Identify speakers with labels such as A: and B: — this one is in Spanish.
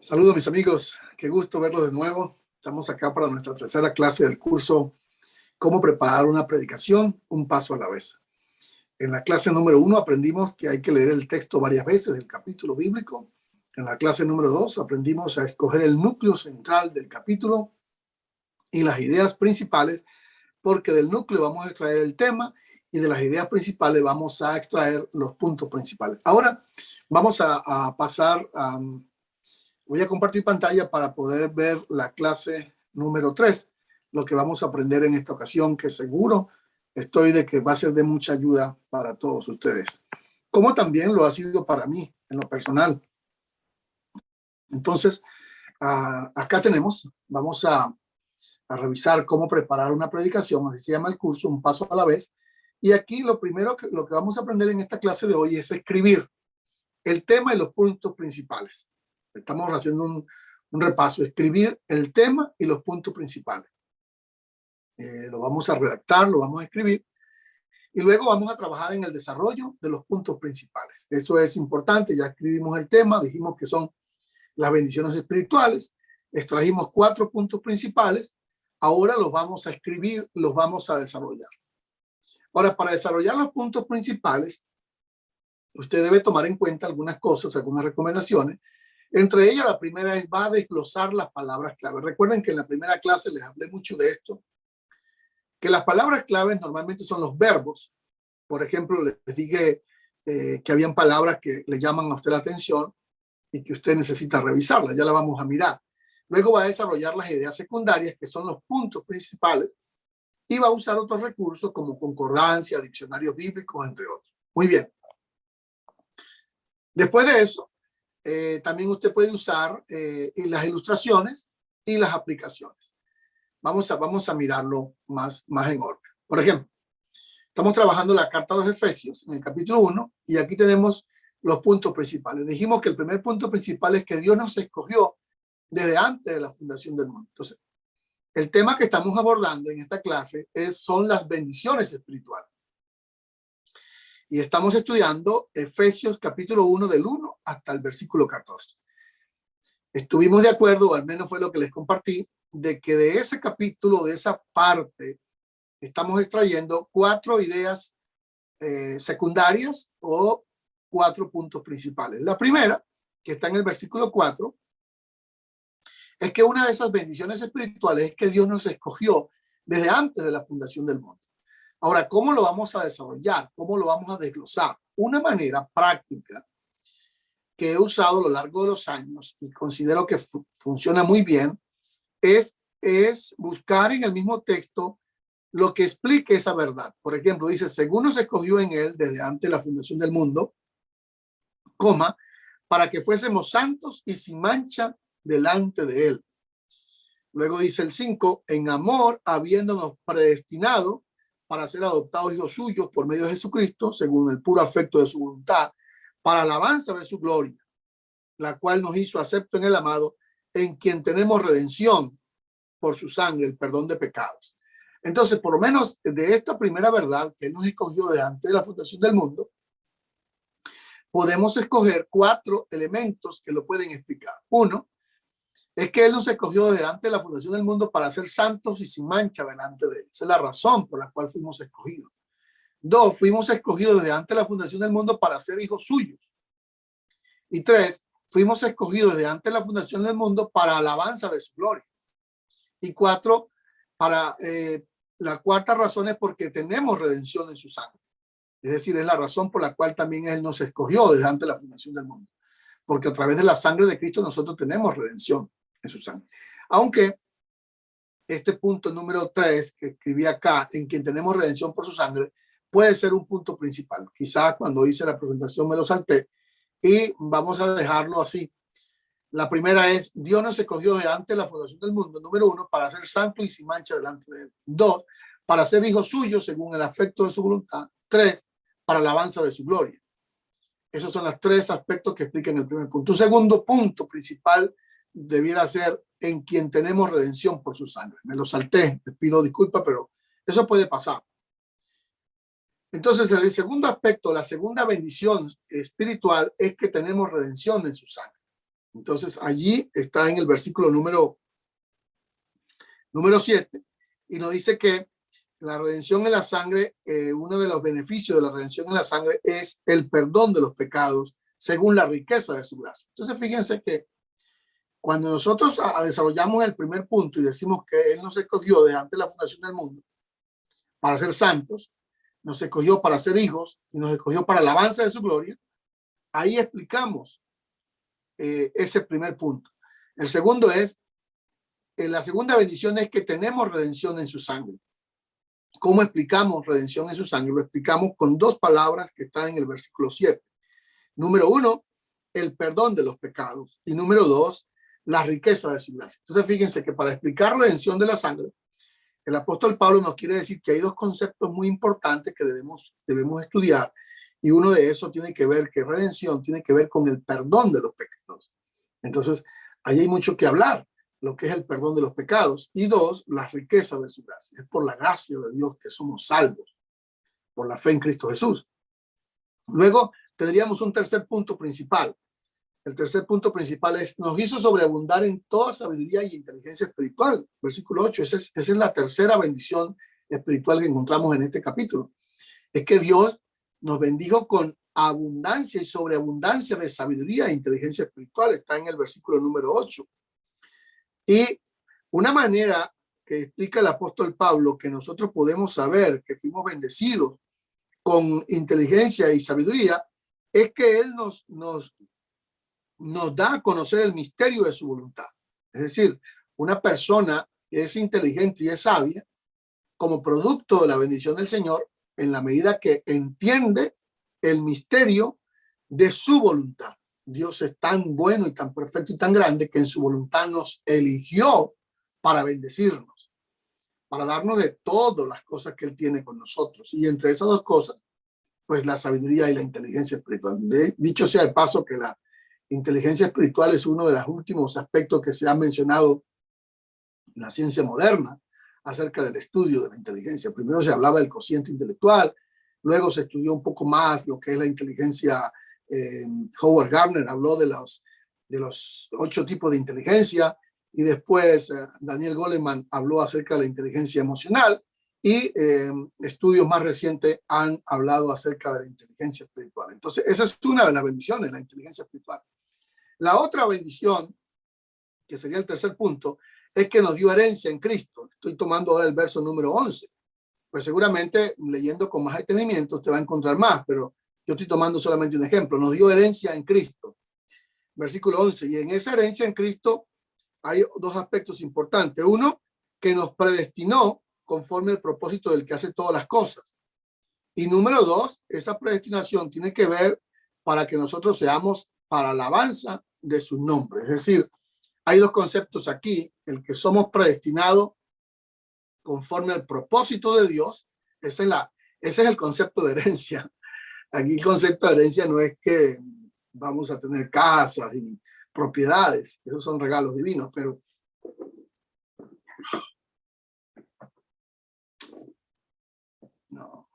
A: Saludos mis amigos, qué gusto verlos de nuevo. Estamos acá para nuestra tercera clase del curso Cómo preparar una predicación, un paso a la vez. En la clase número 1 aprendimos que hay que leer el texto varias veces del capítulo bíblico. En la clase número 2 aprendimos a escoger el núcleo central del capítulo y las ideas principales, porque del núcleo vamos a extraer el tema y de las ideas principales vamos a extraer los puntos principales. Ahora vamos a pasar a... Voy a compartir pantalla para poder ver la clase número 3, lo que vamos a aprender en esta ocasión, que seguro estoy de que va a ser de mucha ayuda para todos ustedes, como también lo ha sido para mí en lo personal. Entonces, acá tenemos, vamos a revisar cómo preparar una predicación, así se llama el curso, un paso a la vez. Y aquí lo primero lo que vamos a aprender en esta clase de hoy es escribir el tema y los puntos principales. Estamos haciendo un repaso, escribir el tema y los puntos principales. Lo vamos a redactar, lo vamos a escribir y luego vamos a trabajar en el desarrollo de los puntos principales. Eso es importante, ya escribimos el tema, dijimos que son las bendiciones espirituales, extrajimos 4 puntos principales, ahora los vamos a escribir, los vamos a desarrollar. Ahora, para desarrollar los puntos principales, usted debe tomar en cuenta algunas cosas, algunas recomendaciones. Entre ellas, la primera es, va a desglosar las palabras clave. Recuerden que en la primera clase les hablé mucho de esto, que las palabras claves normalmente son los verbos. Por ejemplo, les dije que habían palabras que le llaman a usted la atención y que usted necesita revisarlas, ya la vamos a mirar. Luego va a desarrollar las ideas secundarias, que son los puntos principales, y va a usar otros recursos como concordancia, diccionarios bíblicos, entre otros. Muy bien. Después de eso, también usted puede usar las ilustraciones y las aplicaciones. Vamos a mirarlo más en orden. Por ejemplo, estamos trabajando la carta a los Efesios en el capítulo 1 y aquí tenemos los puntos principales. Dijimos que el primer punto principal es que Dios nos escogió desde antes de la fundación del mundo. Entonces, el tema que estamos abordando en esta clase son las bendiciones espirituales. Y estamos estudiando Efesios capítulo 1 del 1 hasta el versículo 14. Estuvimos de acuerdo, o al menos fue lo que les compartí, de que de ese capítulo, de esa parte, estamos extrayendo 4 ideas secundarias o 4 puntos principales. La primera, que está en el versículo 4, es que una de esas bendiciones espirituales es que Dios nos escogió desde antes de la fundación del mundo. Ahora, ¿cómo lo vamos a desarrollar? ¿Cómo lo vamos a desglosar? Una manera práctica que he usado a lo largo de los años y considero que funciona muy bien es buscar en el mismo texto lo que explique esa verdad. Por ejemplo, dice, según nos escogió en él desde antes de la fundación del mundo, coma, para que fuésemos santos y sin mancha delante de él. Luego dice el 5, en amor, habiéndonos predestinado para ser adoptados hijos suyos por medio de Jesucristo, según el puro afecto de su voluntad, para alabanza de su gloria, la cual nos hizo acepto en el amado, en quien tenemos redención por su sangre, el perdón de pecados. Entonces, por lo menos de esta primera verdad que Él nos escogió de antes de la fundación del mundo, podemos escoger 4 elementos que lo pueden explicar. Uno, es que Él nos escogió desde antes de la fundación del mundo para ser santos y sin mancha delante de Él. Esa es la razón por la cual fuimos escogidos. 2, fuimos escogidos desde antes de la fundación del mundo para ser hijos suyos. Y 3, fuimos escogidos desde antes de la fundación del mundo para alabanza de su gloria. Y 4, la cuarta razón es porque tenemos redención en su sangre. Es decir, es la razón por la cual también Él nos escogió desde antes de la fundación del mundo. Porque a través de la sangre de Cristo nosotros tenemos redención en su sangre. Aunque este punto número 3 que escribí acá, en quien tenemos redención por su sangre, puede ser un punto principal. Quizá cuando hice la presentación me lo salté y vamos a dejarlo así. La primera es, Dios nos escogió desde antes de la fundación del mundo, número 1, para ser santo y sin mancha delante de Él. 2, para ser hijos suyos según el afecto de su voluntad. 3, para alabanza de su gloria. Esos son los 3 aspectos que explican el primer punto. Un segundo punto principal debiera ser en quien tenemos redención por su sangre. Me lo salté, les pido disculpas, pero eso puede pasar. Entonces, el segundo aspecto, la segunda bendición espiritual es que tenemos redención en su sangre. Entonces allí está en el versículo número 7 y nos dice que la redención en la sangre, uno de los beneficios de la redención en la sangre es el perdón de los pecados según la riqueza de su gracia. Entonces fíjense que cuando nosotros desarrollamos el primer punto y decimos que Él nos escogió desde antes de la fundación del mundo para ser santos, nos escogió para ser hijos y nos escogió para la alabanza de su gloria, ahí explicamos ese primer punto. El segundo es, la segunda bendición es que tenemos redención en su sangre. ¿Cómo explicamos redención en su sangre? Lo explicamos con dos palabras que están en el versículo 7. Número 1, el perdón de los pecados. Y número 2, la riqueza de su gracia. Entonces, fíjense que para explicar redención de la sangre, el apóstol Pablo nos quiere decir que hay dos conceptos muy importantes que debemos estudiar. Y uno de esos tiene que ver que redención tiene que ver con el perdón de los pecados. Entonces, ahí hay mucho que hablar, lo que es el perdón de los pecados. Y dos, la riqueza de su gracia. Es por la gracia de Dios que somos salvos, por la fe en Cristo Jesús. Luego tendríamos un tercer punto principal. El tercer punto principal es, nos hizo sobreabundar en toda sabiduría y inteligencia espiritual. Versículo 8, esa es la tercera bendición espiritual que encontramos en este capítulo. Es que Dios nos bendijo con abundancia y sobreabundancia de sabiduría e inteligencia espiritual. Está en el versículo número 8. Y una manera que explica el apóstol Pablo que nosotros podemos saber que fuimos bendecidos con inteligencia y sabiduría es que Él nos da a conocer el misterio de su voluntad. Es decir, una persona que es inteligente y es sabia como producto de la bendición del Señor en la medida que entiende el misterio de su voluntad. Dios es tan bueno y tan perfecto y tan grande que en su voluntad nos eligió para bendecirnos, para darnos de todas las cosas que Él tiene con nosotros. Y entre esas dos cosas, pues la sabiduría y la inteligencia espiritual. Dicho sea de paso que la inteligencia espiritual es uno de los últimos aspectos que se ha mencionado en la ciencia moderna acerca del estudio de la inteligencia. Primero se hablaba del cociente intelectual, luego se estudió un poco más lo que es la inteligencia. Howard Gardner habló de los 8 tipos de inteligencia y después Daniel Goleman habló acerca de la inteligencia emocional y estudios más recientes han hablado acerca de la inteligencia espiritual. Entonces, esa es una de las bendiciones, la inteligencia espiritual. La otra bendición, que sería el tercer punto, es que nos dio herencia en Cristo. Estoy tomando ahora el verso número 11. Pues seguramente leyendo con más detenimiento usted va a encontrar más, pero yo estoy tomando solamente un ejemplo. Nos dio herencia en Cristo. Versículo 11. Y en esa herencia en Cristo hay dos aspectos importantes. Uno, que nos predestinó conforme al propósito del que hace todas las cosas. Y número 2, esa predestinación tiene que ver para que nosotros seamos para alabanza de su nombre. Es decir, hay dos conceptos aquí, el que somos predestinados conforme al propósito de Dios, ese es el concepto de herencia. Aquí el concepto de herencia no es que vamos a tener casas y propiedades, esos son regalos divinos, pero no.